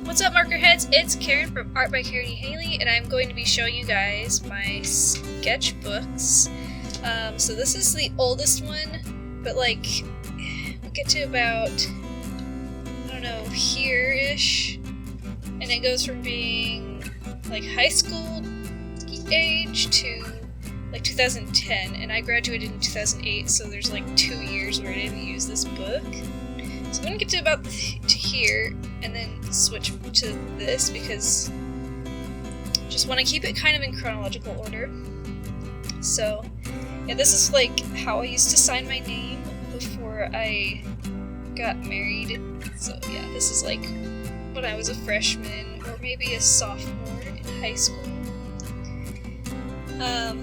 What's up, Markerheads? It's Karen from Art by Karen E. Haley, and I'm going to be showing you guys my sketchbooks. So this is the oldest one, but like, we'll get to about, I don't know, here-ish, and it goes from being like high school age to like 2010, and I graduated in 2008, so there's like 2 years where I didn't use this book. So I'm gonna get to about to here, and then switch to this because I just want to keep it kind of in chronological order. So yeah, this is like how I used to sign my name before I got married. So yeah, this is like when I was a freshman or maybe a sophomore in high school.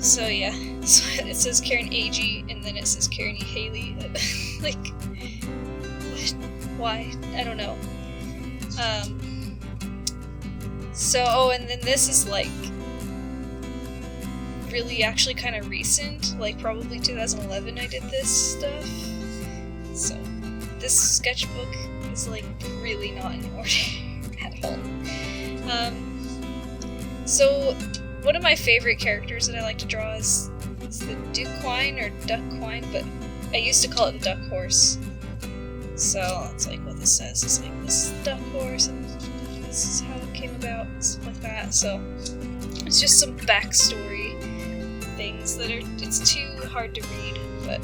So yeah, so it says Karen A.G. and then it says Karen E. Haley. Like, what? Why? I don't know. So, and then this is like really actually kind of recent, like probably 2011 I did this stuff. So, this sketchbook is like really not in order at all. So, one of my favorite characters that I like to draw is the Duquine or Duckquine, but I used to call it the Duck Horse. So that's like what this says. It's like this duck horse, and this is how it came about, stuff like that. So it's just some backstory things that it's too hard to read, but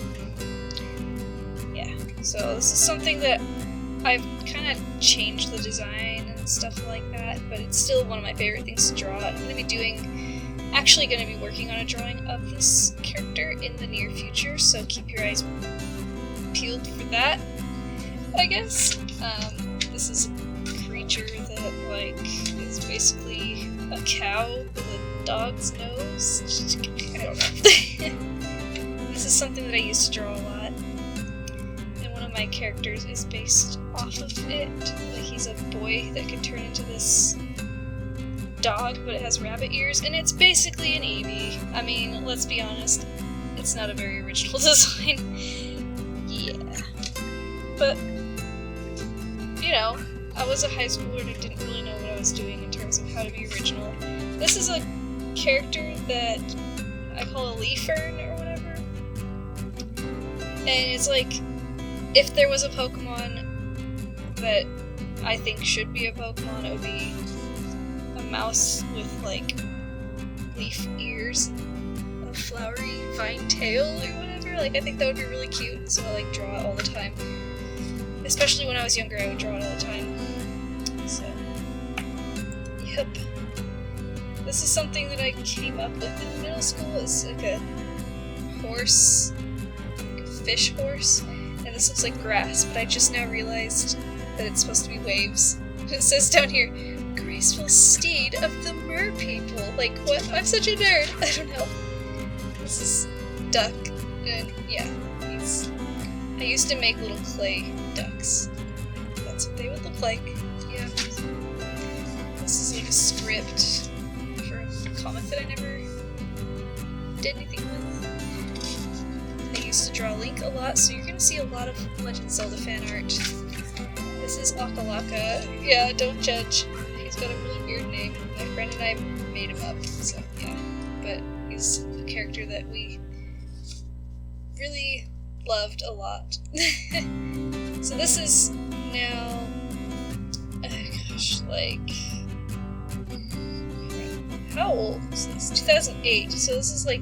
yeah. So this is something that I've kind of changed the design and stuff like that, but it's still one of my favorite things to draw. I'm going to be actually going to be working on a drawing of this character in the near future, so keep your eyes peeled for that, I guess. This is a creature that, like, is basically a cow with a dog's nose. I don't know. This is something that I used to draw a lot, and one of my characters is based off of it. Like, he's a boy that can turn into this dog, but it has rabbit ears, and it's basically an Eevee. I mean, let's be honest, it's not a very original design. Yeah. But, you know, I was a high schooler and I didn't really know what I was doing in terms of how to be original. This is a character that I call a leaf fern or whatever. And it's like, if there was a Pokemon that I think should be a Pokemon, it would be a mouse with, like, leaf ears, a flowery vine tail or whatever. Like, I think that would be really cute, so I, like, draw it all the time. Especially when I was younger, I would draw it all the time. So, yep. This is something that I came up with in middle school. It's like a horse, like a fish horse, and this looks like grass, but I just now realized that it's supposed to be waves. It says down here, graceful steed of the mer people. Like, what? I'm such a nerd. I don't know. This is Duck, and yeah, I used to make little clay ducks. That's what they would look like. Yeah. This is like a script for a comic that I never did anything with. I used to draw Link a lot, so you're gonna see a lot of Legend of Zelda fan art. This is Akalaka. Yeah, don't judge. He's got a really weird name. My friend and I made him up, so yeah. But he's a character that we really loved a lot. So this is now, gosh, like, how old is this? 2008. So this is like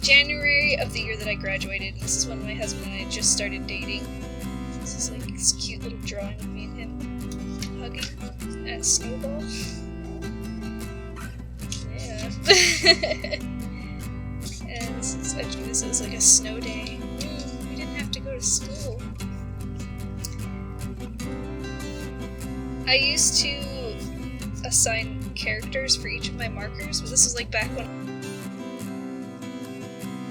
January of the year that I graduated, and this is when my husband and I just started dating. This is like this cute little drawing of me and him hugging at Snowball. Yeah. And this is like a snow day. We didn't have to go to school. I used to assign characters for each of my markers, but this was like back when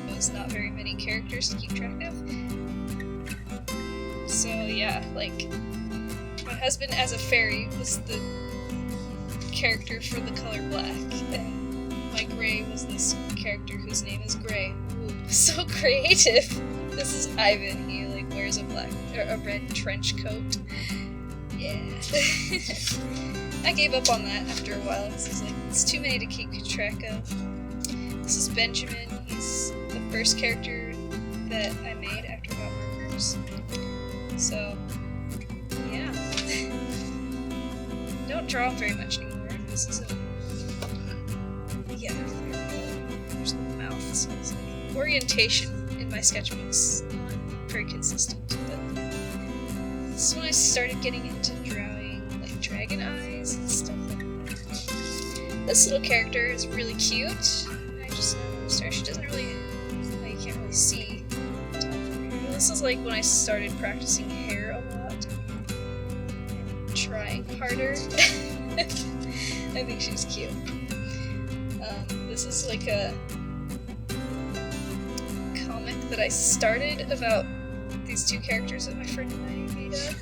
there was not very many characters to keep track of. So yeah, like, my husband as a fairy was the character for the color black, and my gray was this character whose name is Gray. Ooh, so creative! This is Ivan. He like wears a red trench coat. Yeah. I gave up on that after a while because it's like, it's too many to keep track of. This is Benjamin. He's the first character that I made after I got markers. So, yeah. Don't draw very much anymore. This is a... Yeah, there we go. There's the mouth. So it's like orientation in my sketchbooks. Not very consistent, but this is when I started getting into drawing like dragon eyes and stuff like that. This little character is really cute. I just noticed her. She doesn't really... you can't really see the top of her hair. This is like when I started practicing hair a lot. And trying harder. I think she's cute. This is like a comic that I started about these two characters that my friend and I made up.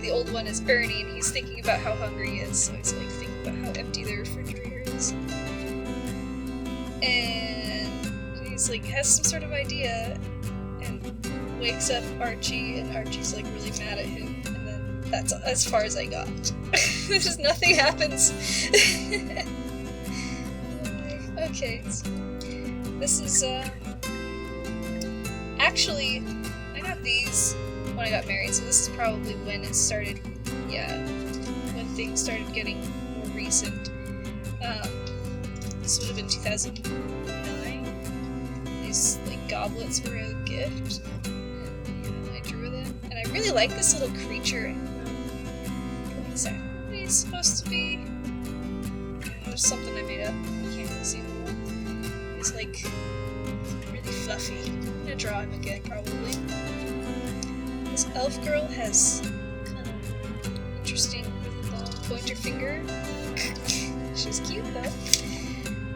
The old one is Ernie, and he's thinking about how hungry he is, so he's like thinking about how empty the refrigerator is. And he's like has some sort of idea and wakes up Archie, and Archie's like really mad at him, and then that's as far as I got. Just nothing happens. Okay, so this is actually I got these when I got married, so this is probably when it started, when things started getting more recent. This would have been 2009. These like goblets were a gift, and I drew them, and I really like this little creature. I don't know what exactly he's supposed to be. There's something I made up. You can't really see him. He's like really fluffy. I'm gonna draw him again, probably. This elf girl has kind of interesting long pointer finger. She's cute though.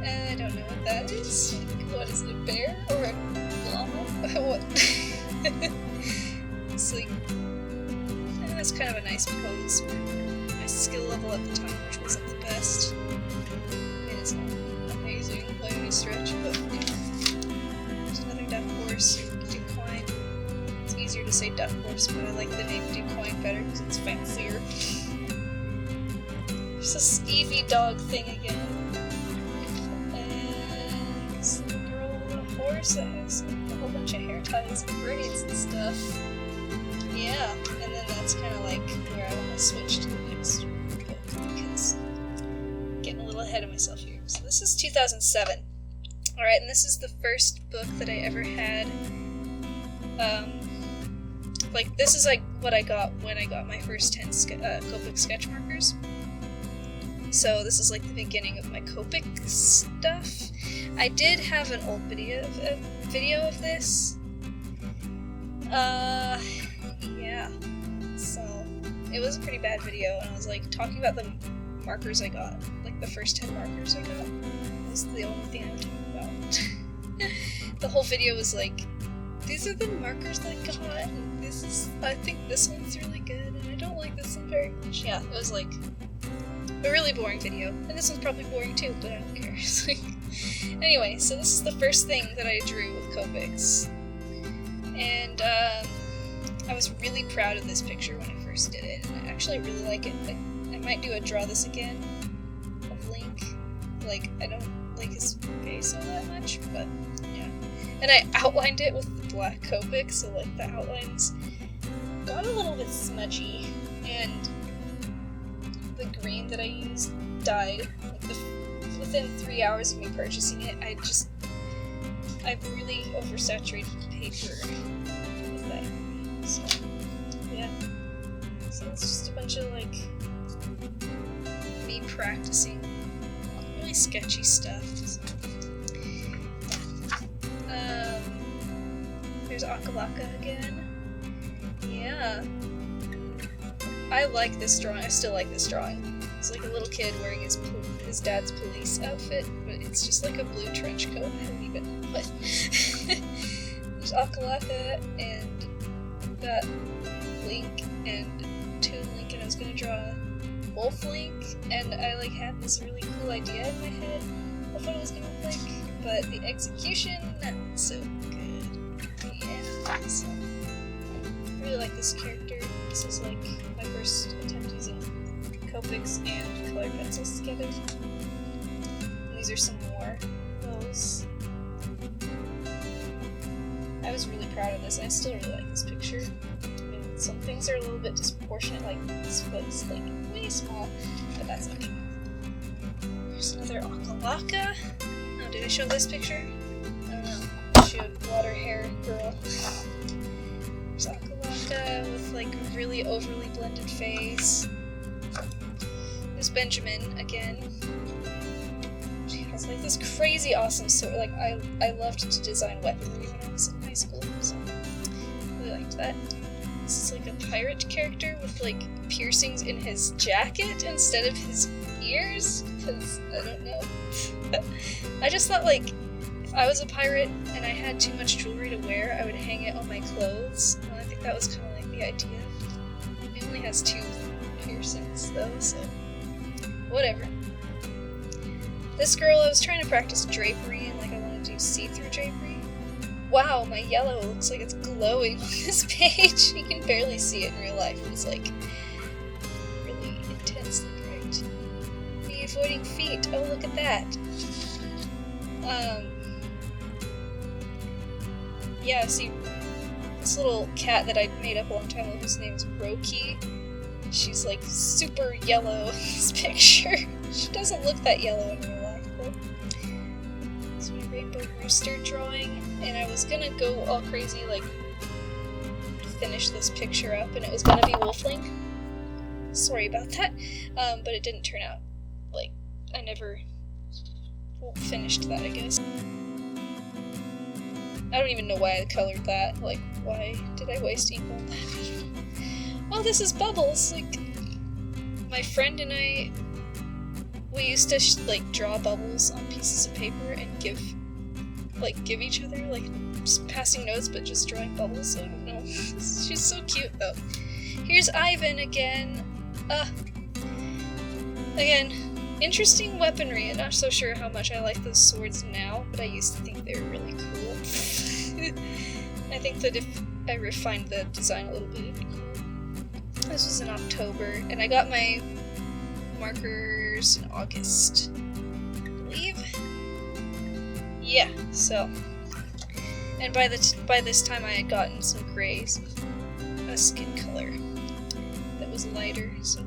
I don't know what that is. What is it, a bear or a llama? What? It's like, that's kind of a nice pose for my skill level at the time, which wasn't the best. It is not amazing by any stretch, but there's another duck horse, Duquine. It's easier to say duck horse, but I like the name Duquine better because it's fancier. There's a Stevie dog thing again. And this little girl on a horse that has a whole bunch of hair ties and braids and stuff. Yeah, and then that's kind of like where I want to switch to the next book because I'm getting a little ahead of myself here. So this is 2007. Alright, and this is the first book that I ever had. Like, this is like what I got when I got my first 10 Copic sketch markers. So this is like the beginning of my Copic stuff. I did have an old video of this. Yeah. So it was a pretty bad video, and I was like talking about the markers I got, like the first 10 markers I got. That was the only thing I would talk about. The whole video was like, these are the markers that I got, and this is, I think this one's really good, and I don't like this one very much. Yeah, it was like a really boring video, and this one's probably boring too, but I don't care. Anyway, so this is the first thing that I drew with Copics, and I was really proud of this picture when I first did it, and I actually really like it. I might do a draw this again of Link. Like, I don't like his face all that much, but yeah. And I outlined it with the black Copic, so like the outlines got a little bit smudgy, and the green that I used died. Like within 3 hours of me purchasing it, I really oversaturated the paper with that. So, yeah. So it's just a bunch of like me practicing really sketchy stuff. So. There's Akalaka again. Yeah. I like this drawing. I still like this drawing. It's like a little kid wearing his dad's police outfit, but it's just like a blue trench coat. I don't even know what. There's Akalaka, and got Link and Toon Link, and I was gonna draw Wolf Link, and I like had this really cool idea in my head of what it was gonna look like, but the execution, not so good. Yeah, so really like this character. This is like my first attempt using Copics and colored pencils together. And these are some more of those. I was really proud of this, and I still really like this picture. I mean, some things are a little bit disproportionate, like this foot's like really small, but that's okay. There's another Akalaka. Oh, did I show this picture? I don't know. I showed water hair girl. There's Akalaka with like a really overly blended face. There's Benjamin again. She has like this crazy awesome sword. Like I loved to design weaponry when I was in high school, so I really liked that. This is like a pirate character with like piercings in his jacket instead of his ears, because I don't know. I just thought like if I was a pirate and I had too much jewelry to wear, I would hang it on my clothes. Well, I think that was kind of like the idea. He only has 2 piercings though, so whatever. This girl, I was trying to practice drapery and like I wanted to do see-through drapery. Wow, my yellow looks like it's glowing on this page. You can barely see it in real life. It's like really intensely bright. The avoiding feet. Oh, look at that. Yeah, see, this little cat that I made up a long time ago, whose name is Roki. She's like super yellow in this picture. She doesn't look that yellow in real life, though. It's my rainbow rooster drawing, and I was gonna go all crazy, like, finish this picture up, and it was gonna be Wolfling. Sorry about that, but it didn't turn out. Like, I never finished that, I guess. I don't even know why I colored that. Like, why did I waste ink on that? Oh, this is Bubbles! Like, my friend and I, we used to, like, draw bubbles on pieces of paper and give each other, like, just passing notes, but just drawing bubbles, so I don't know. She's so cute, though. Here's Ivan again. Again, interesting weaponry. I'm not so sure how much I like those swords now, but I used to think they were really cool. I think that if I refined the design a little bit, it'd be cool. This was in October, and I got my markers in August, I believe. Yeah, so. And by this time I had gotten some grays, a skin color that was lighter, so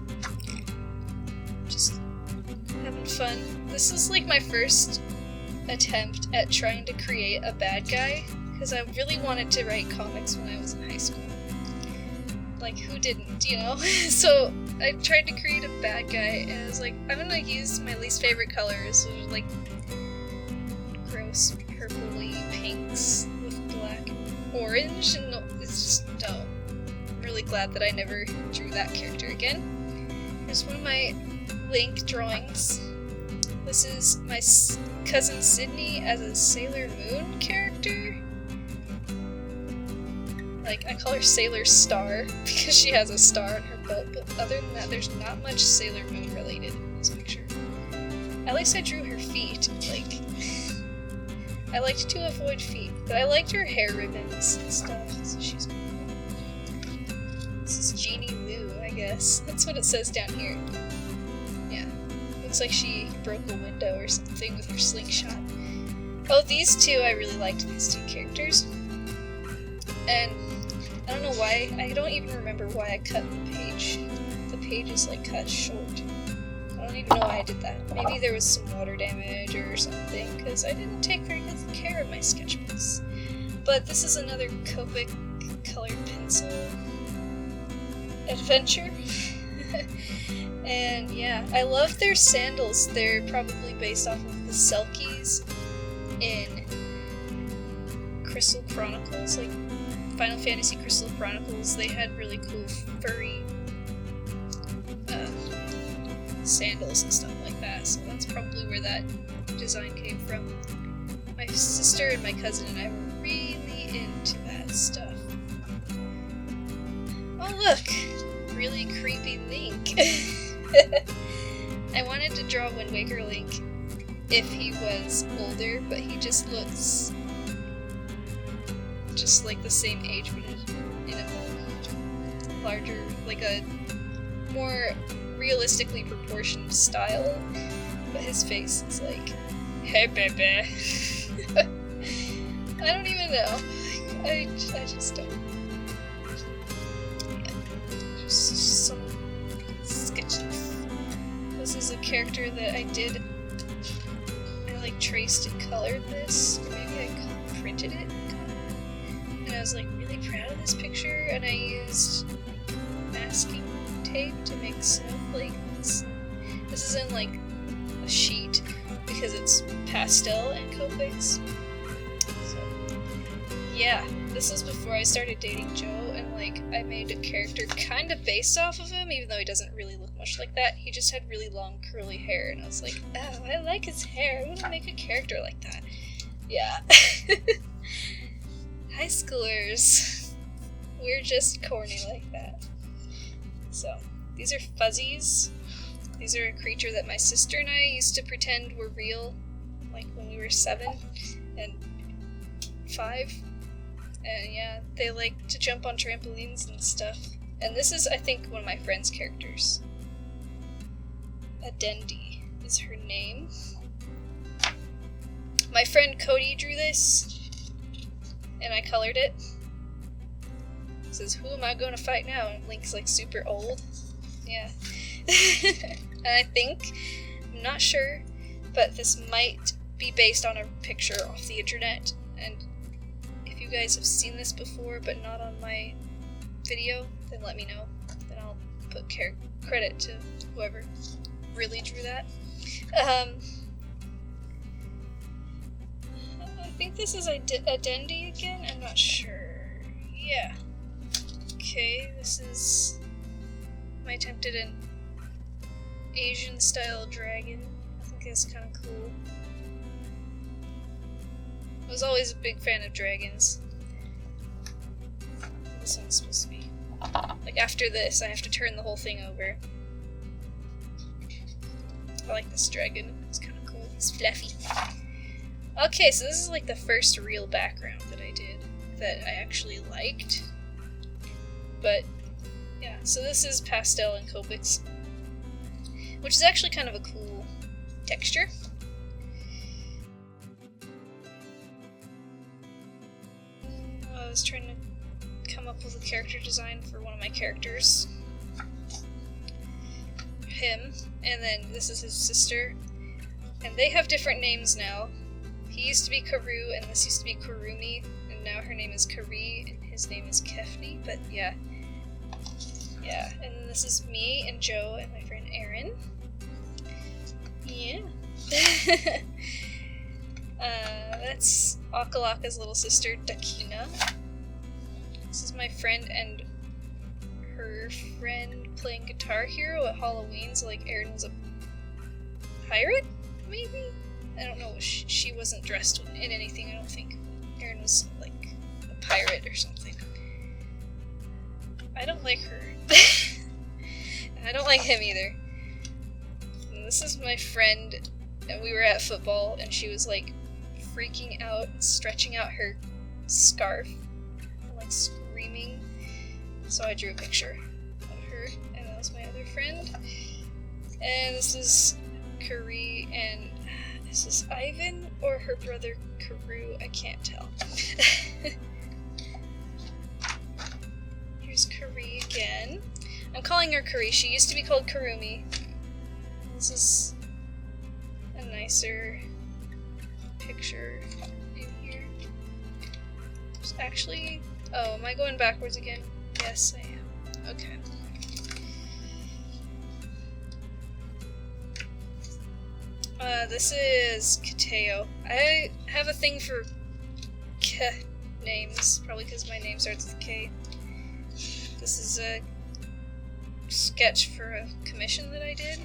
just having fun. This is like my first attempt at trying to create a bad guy, because I really wanted to write comics when I was in high school. Like, who didn't, you know? So I tried to create a bad guy, and I was like, I'm gonna use my least favorite colors, which are like gross purpley pinks with black and orange, and no, it's just, no. I'm really glad that I never drew that character again. Here's one of my Link drawings. This is my cousin Sydney as a Sailor Moon character. Like, I call her Sailor Star because she has a star on her belt, but other than that, there's not much Sailor Moon related in this picture. At least I drew her feet. Like, I liked to avoid feet, but I liked her hair ribbons and stuff, so she's cool. This is Jeannie Lou, I guess. That's what it says down here. Yeah. Looks like she broke a window or something with her slingshot. Oh, these two, I really liked these 2 characters. And I don't know why, I don't even remember why I cut the page. The page is like cut short. I don't even know why I did that. Maybe there was some water damage or something, because I didn't take very good care of my sketchbooks. But this is another Copic colored pencil adventure. And yeah, I love their sandals. They're probably based off of the Selkies in Crystal Chronicles, like Final Fantasy Crystal Chronicles. They had really cool furry sandals and stuff like that, so that's probably where that design came from. My sister and my cousin and I were really into that stuff. Oh look! Really creepy Link. I wanted to draw Wind Waker Link if he was older, but he just looks just like the same age, but in a larger, like a more realistically proportioned style, but his face is like, hey baby. I don't even know. I just don't. Yeah. Just some sketches. This is a character that I did. I like traced and colored this, or maybe I printed it. And I was like really proud of this picture, and I used masking tape to make snowflakes. This is in like a sheet because it's pastel and Copics. So yeah, this was before I started dating Joe, and like I made a character kind of based off of him, even though he doesn't really look much like that. He just had really long curly hair, and I was like, oh, I like his hair. I want to make a character like that. Yeah. High schoolers. We're just corny like that. So, these are fuzzies. These are a creature that my sister and I used to pretend were real, like when we were 7 and 5. And yeah, they like to jump on trampolines and stuff. And this is, I think, one of my friend's characters. Adendi is her name. My friend Cody drew this, and I colored it. It says, who am I going to fight now? And Link's like super old. Yeah. And I think, I'm not sure, but this might be based on a picture off the internet. And if you guys have seen this before but not on my video, then let me know. Then I'll put credit to whoever really drew that. I think this is Adendi again? I'm not sure. Yeah. Okay, this is my attempt at an Asian style dragon. I think it's kind of cool. I was always a big fan of dragons. This one's supposed to be... like after this, I have to turn the whole thing over. I like this dragon. It's kind of cool. It's fluffy. Okay, so this is like the first real background that I did that I actually liked. But yeah, so this is pastel and Copics, which is actually kind of a cool texture. I was trying to come up with a character design for one of my characters. Him, and then this is his sister. And they have different names now. He used to be Karu, and this used to be Kurumi, and now her name is Kari, and his name is Kefni, but yeah. Yeah, and then this is me and Joe and my friend Erin. Yeah. That's Akalaka's little sister, Dakina. This is my friend and her friend playing Guitar Hero at Halloween, so like Erin was a pirate, maybe? I don't know, she wasn't dressed in anything, I don't think. Erin was like a pirate or something. I don't like her. I don't like him either. And this is my friend, and we were at football, and she was like freaking out, stretching out her scarf, and like screaming. So I drew a picture of her, and that was my other friend. And this is Kari, and is this Ivan or her brother Karu? I can't tell. Here's Kari again. I'm calling her Kari. She used to be called Kurumi. This is a nicer picture in here. There's actually... oh, am I going backwards again? Yes, I am. Okay. This is Kateo. I have a thing for K names, probably because my name starts with K. This is a sketch for a commission that I did.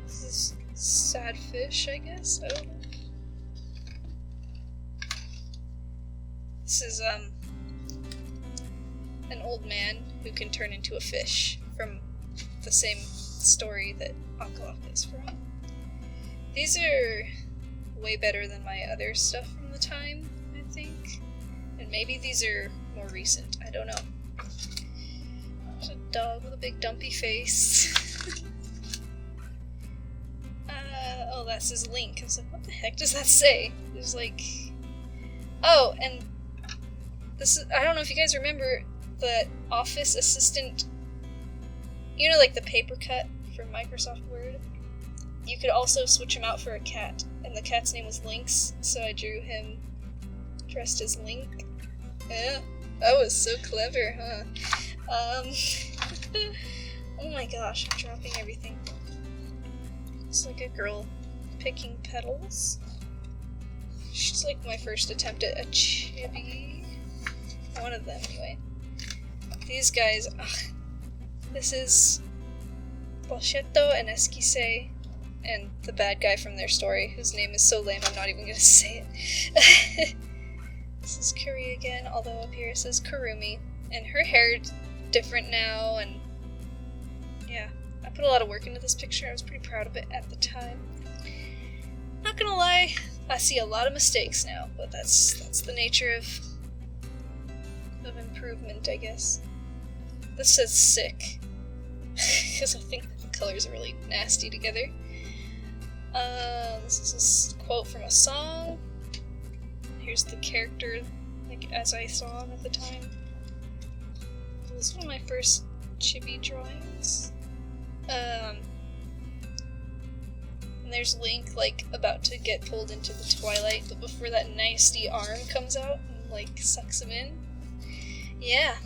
This is Sad Fish, I guess? I don't know. This is, an old man who can turn into a fish from the same story that Akalaka is from. These are way better than my other stuff from the time, I think. And maybe these are more recent, I don't know. There's a dog with a big dumpy face. Oh, that says Link. I was like, what the heck does that say? There's like... Oh, and this is... I don't know if you guys remember the Office Assistant... You know, like the paper cut from Microsoft Word? You could also switch him out for a cat, and the cat's name was Lynx, so I drew him dressed as Link. Yeah, that was so clever, huh? Oh my gosh, I'm dropping everything. It's like a girl picking petals. She's like my first attempt at a chibi. One of them, anyway. These guys, ugh. This is Balchetto and Esquisse, and the bad guy from their story, whose name is so lame I'm not even gonna say it. This is Kuri again, although up here it says Kurumi. And her hair's different now, and yeah. I put a lot of work into this picture. I was pretty proud of it at the time. Not gonna lie, I see a lot of mistakes now, but that's the nature of improvement, I guess. This says sick, because I think the colors are really nasty together. This is a quote from a song. Here's the character, like as I saw him at the time. This is one of my first chibi drawings. And there's Link, like, about to get pulled into the twilight, but before that nasty arm comes out and, like, sucks him in. Yeah.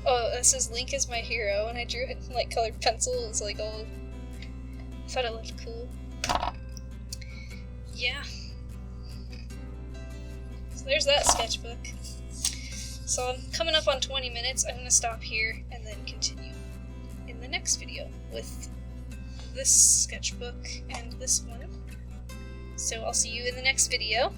Oh, it says Link is my hero, and I drew it in, like, colored pencil. It was, like, all... I thought it looked cool. Yeah. So there's that sketchbook. So I'm coming up on 20 minutes. I'm going to stop here and then continue in the next video with this sketchbook and this one. So I'll see you in the next video.